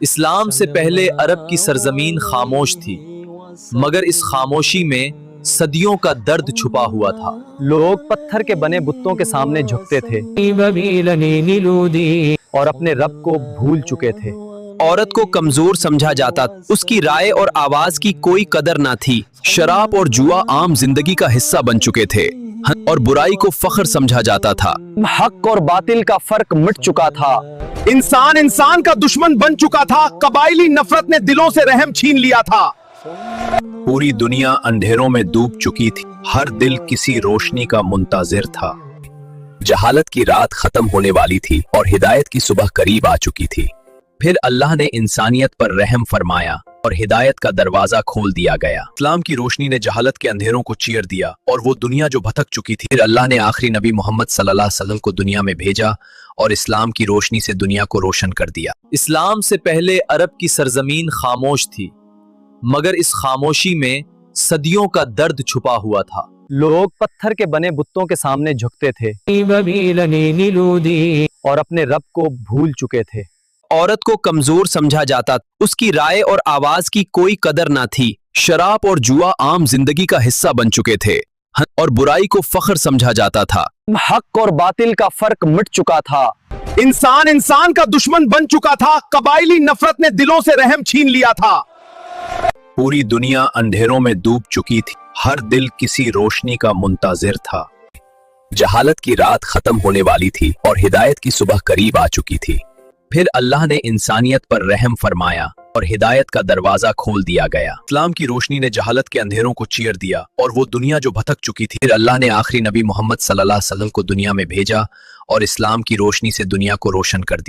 اسلام سے پہلے عرب کی سرزمین خاموش تھی، مگر اس خاموشی میں صدیوں کا درد چھپا ہوا تھا۔ لوگ پتھر کے بنے بتوں کے سامنے جھکتے تھے اور اپنے رب کو بھول چکے تھے۔ عورت کو کمزور سمجھا جاتا، اس کی رائے اور آواز کی کوئی قدر نہ تھی۔ شراب اور جوا عام زندگی کا حصہ بن چکے تھے اور برائی کو فخر سمجھا جاتا تھا۔ حق اور باطل کا فرق مٹ چکا تھا۔ انسان کا دشمن بن چکا تھا، قبائلی نفرت نے دلوں سے رحم چھین لیا تھا۔ پوری دنیا اندھیروں میں ڈوب چکی تھی، ہر دل کسی روشنی کا منتظر تھا۔ جہالت کی رات ختم ہونے والی تھی اور ہدایت کی صبح قریب آ چکی تھی۔ پھر اللہ نے انسانیت پر رحم فرمایا اور ہدایت کا دروازہ کھول دیا گیا۔ اسلام کی روشنی نے جہالت کے اندھیروں کو چیر دیا اور وہ دنیا جو بھٹک چکی تھی، پھر اللہ نے آخری نبی محمد صلی اللہ علیہ وسلم کو دنیا میں بھیجا اور اسلام کی روشنی سے دنیا کو روشن کر دیا۔ اسلام سے پہلے عرب کی سرزمین خاموش تھی، مگر اس خاموشی میں صدیوں کا درد چھپا ہوا تھا۔ لوگ پتھر کے بنے بتوں کے سامنے جھکتے تھے اور اپنے رب کو بھول چکے تھے۔ عورت کو کمزور سمجھا جاتا، اس کی رائے اور آواز کی کوئی قدر نہ تھی۔ شراب اور جوا عام زندگی کا حصہ بن چکے تھے اور برائی کو فخر سمجھا جاتا تھا۔ حق اور باطل کا فرق مٹ چکا تھا۔ انسان کا دشمن بن چکا تھا، قبائلی نفرت نے دلوں سے رحم چھین لیا تھا۔ پوری دنیا اندھیروں میں ڈوب چکی تھی، ہر دل کسی روشنی کا منتظر تھا۔ جہالت کی رات ختم ہونے والی تھی اور ہدایت کی صبح قریب آ چکی تھی۔ پھر اللہ نے انسانیت پر رحم فرمایا اور ہدایت کا دروازہ کھول دیا گیا۔ اسلام کی روشنی نے جہالت کے اندھیروں کو چیر دیا اور وہ دنیا جو بھٹک چکی تھی، پھر اللہ نے آخری نبی محمد صلی اللہ علیہ وسلم کو دنیا میں بھیجا اور اسلام کی روشنی سے دنیا کو روشن کر دیا۔